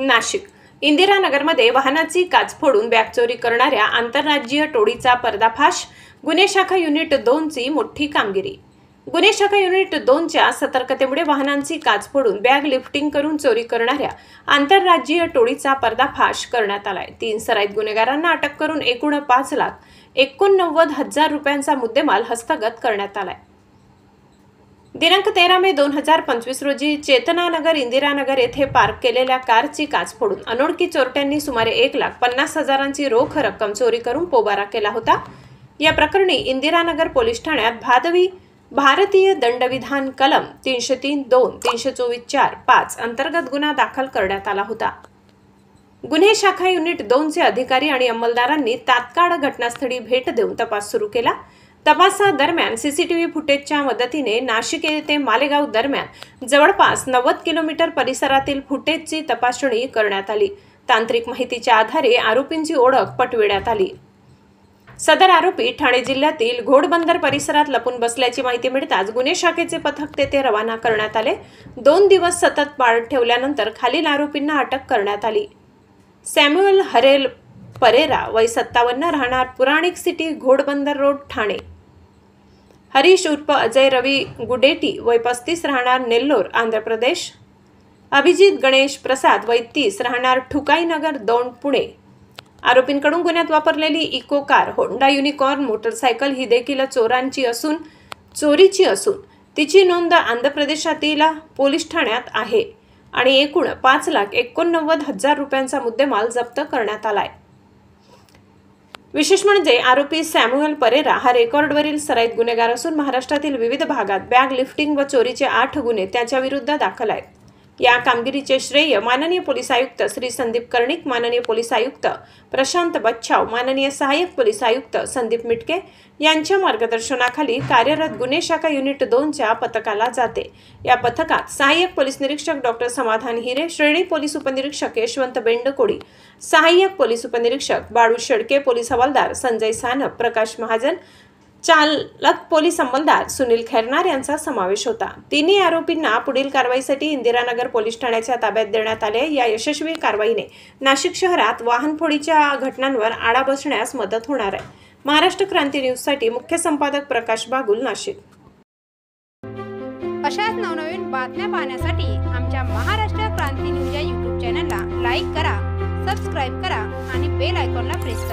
नाशिक इंदिरानगरमध्ये वाहनाची काच फोडून बॅग चोरी करणाऱ्या आंतरराज्यीय टोळीचा पर्दाफाश। गुन्हे शाखा युनिट 2 ची मोठी कामगिरी। गुन्हे शाखा युनिट 2 च्या सतर्कतेमुळे वाहनांची काच फोडून बॅग लिफ्टिंग करून चोरी करणाऱ्या आंतरराज्यीय टोळीचा पर्दाफाश करण्यात आलाय। 3 सराईत गुन्हेगारांना अटक करून एकूण 5,89,000 रुपयांचा मुद्देमाल हस्तगत करण्यात आलाय। दिनांक 13 मे 2025 रोजी चेतनानगर इंदिरानगर येथे पार्क केलेल्या कारची काच फोडून अनोळखी चोरट्यांनी सुमारे 1,50,000ची रोख रक्कम चोरी करून पोबारा केला होता। या प्रकरणी इंदिरानगर पोलीस ठाण्यात भादवी भारतीय दंडविधान कलम 303(2), 324(4)(5) अंतर्गत गुन्हा दाखल करण्यात आला होता। गुन्हे शाखा युनिट 2 चे अधिकारी आणि अंमलदारांनी तात्काळ घटनास्थळी भेट देऊन तपास सुरू केला। तपासादरम्यान सीसीटीव्ही फुटेजच्या मदतीने नाशिक ते मालेगाव दरम्यान जवळपास 90 किलोमीटर परिसरातील फुटेजची तपासणी करण्यात आली। तांत्रिक माहितीच्या आधारे आरोपींची ओळख पटविण्यात आली। सदर आरोपी ठाणे जिल्ह्यातील घोडबंदर परिसरात लपून बसल्याची माहिती मिळताच गुन्हे शाखेचे पथक तेथे रवाना करण्यात आले। 2 दिवस सतत पाळत ठेवल्यानंतर खालील आरोपींना अटक करण्यात आली। सॅम्युअल हरेल परेरा वय 57 राहणार पुराणिक सिटी घोडबंदर रोड ठाणे। हरीश उर्फ अजय रवी गुडेटी वय 35 राहणार नेल्लोर आंध्र प्रदेश। अभिजित गणेश प्रसाद वय 30 राहणार ठुकाईनगर दौंड पुणे। आरोपींकडून गुन्ह्यात वापरलेली Eeco car Honda Unicorn motorcycle ही देखील चोरीची असून तिची नोंद आंध्र प्रदेशातील पोलीस ठाण्यात आहे आणि एकूण 5,89,000 रुपयांचा मुद्देमाल जप्त करण्यात आलाय। विशेष म्हणजे आरोपी सॅम्युअल परेरा हा रेकॉर्डवरील सराईत गुन्हेगार असून महाराष्ट्रातील विविध भागात बॅग लिफ्टिंग व चोरीचे 8 गुन्हे त्याच्या विरुद्ध दाखल आहेत। या कामगिरीचे श्रेय माननीय पोलीस आयुक्त श्री संदीप कर्णिक, माननीय पोलीस आयुक्त प्रशांत बच्छाव, माननीय सहाय्यक पोलीस आयुक्त संदीप मिटके यांच्या मार्गदर्शनाखाली कार्यरत गुन्हे शाखा युनिट 2 च्या पथकाला जाते। या पथकात सहाय्यक पोलीस निरीक्षक डॉक्टर समाधान हिरे, श्रेणी पोलीस उपनिरीक्षक यशवंत बेंडकोडी, सहाय्यक पोलीस उपनिरीक्षक बाळू शेडके, पोलीस हवालदार संजय सानप, प्रकाश महाजन, चालक पोलीस अंमलदार सुनील खैरनार यांचा समावेश होता। तिन्ही आरोपींना पुढील कारवाईसाठी इंदिरानगर पोलीस ठाण्याच्या ताब्यात देण्यात आले। या यशस्वी कारवाईने नाशिक शहरात वाहनफोडीच्या घटनांवर आळा बसण्यास मदत होणार आहे। महाराष्ट्र क्रांती न्यूजसाठी मुख्य संपादक प्रकाश बागुल, नाशिक। अशाच नवनवीन बातम्या पाहण्यासाठी आमच्या महाराष्ट्र क्रांती न्यूज या YouTube चॅनलला लाईक करा, सबस्क्राईब करा आणि बेल आयकॉनला प्रेस करा।